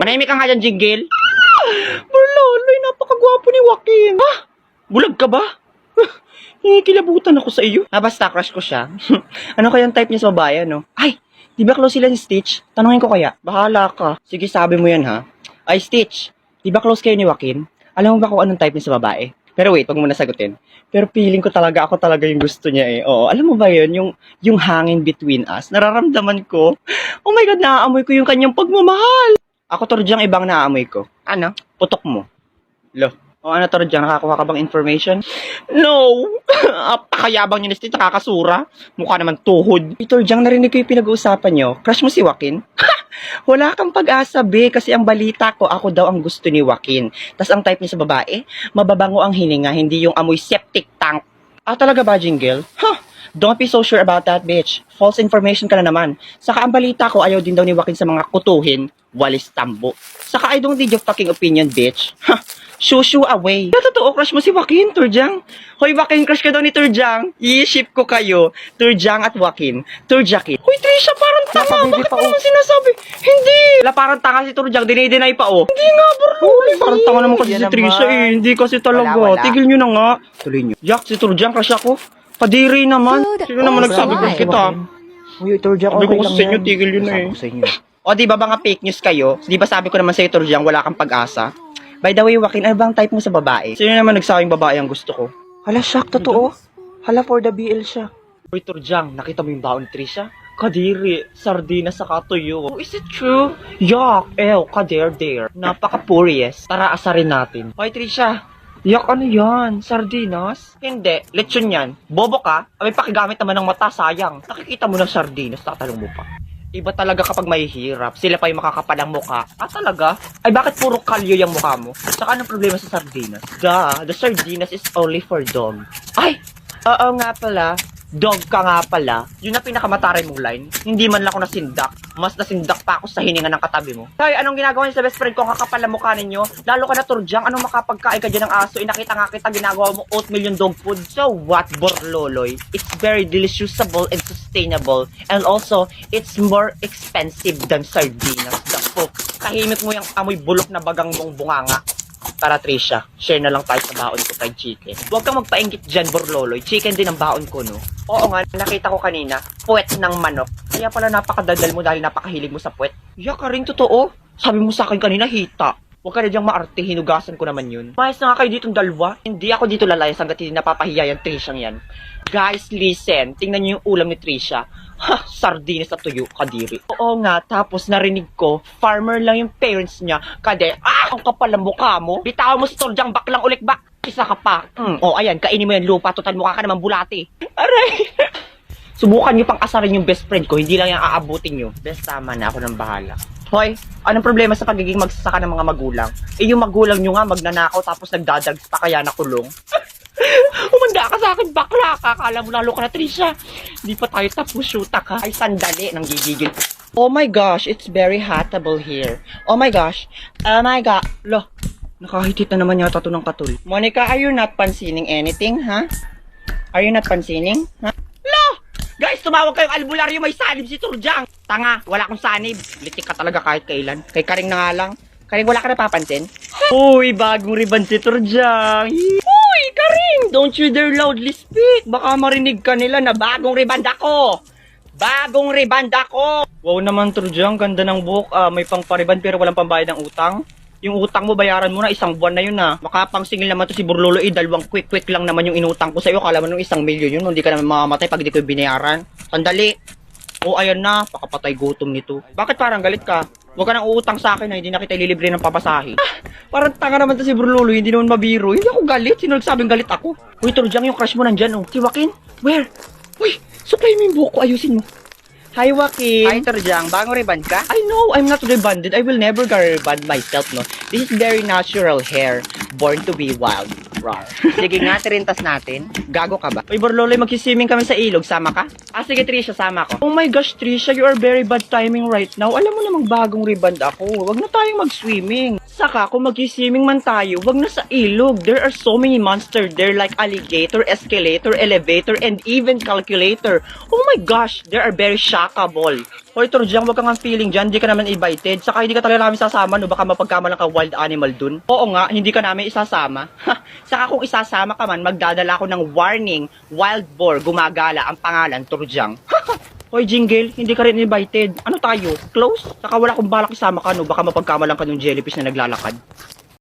Manahimik ka nga dyan, Jingle. Loloy, napakagwapo ni Joaquin. Ha? Bulag ka ba? Kilabutan ako sa iyo. Basta crush ko siya. Ano kayang type niya sa babae, no? Ay, di ba close sila ni Stitch? Tanungin ko kaya. Bahala ka. Sige, sabi mo yan, ha? Ay, Stitch, di ba close kayo ni Joaquin? Alam mo ba kung anong type niya sa babae? Pero wait, wag mo na sagutin. Pero feeling ko talaga, ako talaga yung gusto niya eh. Oo, alam mo ba yun? Yung hangin between us. Nararamdaman ko. Oh my God, naaamoy ko yung kanyang pagmamahal. Ako, Torjang, ibang naaamoy ko. Ano? Putok mo. Lo. O ano, Torjang, nakakuha ka bang information? No! Apakayabang niyo ni Stitch, nakakasura. Mukha naman tuhod. Torjang, narinig ko yung pinag-uusapan niyo. Crush mo si Joaquin? Wala kang pag-asa, be, kasi ang balita ko, ako daw ang gusto ni Joaquin. Tas ang type niya sa babae, mababango ang hininga, hindi yung amoy septic tank. Ah, talaga ba, Jingle? Huh, don't be so sure about that, bitch. False information ka na naman. Saka ang balita ko, ayaw din daw ni Joaquin sa mga kutuhin, walis tambo. Saka I don't need your fucking opinion, bitch. Huh, shoo away. Totoo, crush mo si Joaquin, Turjang. Hoy, Joaquin, crush ka daw ni Turjang. I-ship ko kayo, Turjang at Joaquin. Turjakin. Hoy, Trisha, parang tanga. Bakit mo naman sinasabi? Hindi. Wala, parang tanga si Turjang. Dinay pa, oh. Hindi nga, bro. Parang tanga naman kasi si Trisha, eh. Hindi kasi talaga. Wala. Tigil nyo na nga. Tuloy nyo. Jack, si Turjang, crush ako. Padiri naman. Sino naman nagsabi ko kita? Uy, Turjang, Sabi okay ko lang sa inyo, yan. tigil yun eh. Sabi ko sa inyo. O, di ba mga fake news kayo? Di ba sabi ko naman sa'yo, Turjang, wala kang pag-asa? By the way, Joaquin, ano bang type mo sa babae? Sino naman nagsabing babae ang gusto ko? Hala, shock, totoo. Hala, for the BL siya. Uy, Turjang, nakita mo yung baon ni Trisha? Kadiri, sardinas sa katuyo. Oh, is it true? Yak, kader. Napaka-purious. Tara, asarin natin. Hoy, Trisha. Yak, ano yan? Sardinas? Hindi, lechon yan. Bobo ka? May pakigamit naman ng mata, sayang. Nakikita mo ng sardinas, tatalong mo pa. Iba talaga kapag mahihirap, sila pa yung makakapal ang mukha. Ah, talaga? Ay, bakit puro kalyo yung mukha mo? Saka anong problema sa sardinas? The sardinas is only for dog. Ay! Oo nga pala. Dog ka nga pala. Yun na pinakamataray mong line. Hindi man lang ako nasindak. Mas nasindak pa ako sa hininga ng katabi mo. Hoy, anong ginagawa niyo sa best friend ko? Kakapal ang mukha ninyo. Lalo ka na, Turjang. Anong makapagkain ka dyan ng aso? Inakita nga kita ginagawa mo oatmeal yung dog food. So what, Borloloy? It's very deliciousable and sustainable. And also, it's more expensive than sardinas. The fuck. Kahimik mo yung amoy bulok na bagang mong bunganga. Tara, Trisha, share na lang tayo sa baon ko fried chicken. Huwag kang magpainggit dyan, Borloloy. Chicken din ang baon ko, no? Oo nga, nakita ko kanina, puwet ng manok. Kaya pala napakadadal mo dahil napakahilig mo sa puwet. Yaka rin, totoo. Sabi mo sa akin kanina, hita. Huwag ka na dyang maarte, hinugasan ko naman yun. Mayos na nga kayo ditong dalawa. Hindi ako dito lalayas hanggat hindi napapahiya yung Trishang yan. Guys, listen. Tingnan niyo yung ulam ni Trisha. Ha, sardinas at tuyo, kadiri. Oo nga, tapos narinig ko, farmer lang yung parents niya. Kade, ang kapal ang mukha mo. Bitawan mo si Torjang, baklang ulik bak. Isa ka pa. Oh, ayan, kainin mo yan lupa. Total mukha ka naman bulati. Aray! Subukan niyo pang asarin yung best friend ko. Hindi lang yung aabutin niyo. Best, tama na. Ako nang bahala. Hoy, anong problema sa pagiging magsasaka ng mga magulang? Eh, yung magulang nyo nga magnanakaw tapos nagdadags pa kaya nakulong. Umanda ka sa akin, bakla ka. Akala mo lalo ka na, Trisha. Di pa tayo tapos, shoota ka. Ay, sandali, nang gigigil. Oh my gosh, it's very hotable here. Oh my gosh. Oh my God. Lo, nakahitit na naman yata to ng katul. Monica, are you not pansining anything, ha? Are you not pansining, ha? Lo! Guys, tumawag kayong albularyo, may sanib si Turjang. Tanga, wala akong sanib. Litik ka talaga kahit kailan. Kay Karing na nga lang. Karing, wala ka napapansin? Uy, bagong ribbon si Turjang. Uy, Karing, don't you dare loudly speak. Baka marinig ka nila na bagong ribanda ko. Bagong ribanda ko. Wow naman, Turjang, ganda ng buhok. May pang pariban pero walang pambayad ng utang. Yung utang mo, bayaran mo na, 1 buwan na yun na. Makapangsingil naman to si Burlolo, dalawang quick lang naman yung inutang ko sa'yo. Kala mo nung 1 milyon yun, hindi ka naman mamamatay pag di ko binayaran. Sandali. O, ayan na, pakapatay gutom nito. Bakit parang galit ka? Huwag ka nang uutang sa akin na hindi na kita ililibre ng papasahe. Parang tanga naman to si Burlolo, hindi naman mabiro. Hindi ako galit, sino nagsabing galit ako? Uy, Turjang, yung crush mo nandyan, oh. Si Joaquin? Where? Uy, supply mo yung buhok ko, ayusin mo. Hi, Joaquin. Hi, Turjang. Bagong reband ka? I know, I'm not rebanded. I will never reband myself, no? This is very natural hair. Born to be wild. Rawr. Sige nga, tirintas natin. Gago ka ba? Uy, Borloloy, magsiswimming kami sa ilog. Sama ka? Ah, sige, Trisha, sama ko. Oh my gosh, Trisha, you are very bad timing right now. Alam mo namang bagong reband ako. Huwag na tayong mag-swimming. Saka kung mag-swimming man tayo, wag na sa ilog. There are so many monsters there like alligator, escalator, elevator, and even calculator. Oh my gosh, they are very shockable. Hoy, Turjang, wag kang ang feeling dyan, hindi ka naman invited. Saka hindi ka talaga namin sasama, no? Baka mapagkamalan ka wild animal dun. Oo nga, hindi ka namin isasama. Saka kung isasama ka man, magdadala ako ng warning, wild boar, gumagala, ang pangalan, Turjang. Hoy, Jingle, hindi ka rin invited. Ano tayo? Close? Saka wala akong balak isama ka, no? Baka mapagkamalan ka ng jellyfish na naglalakad.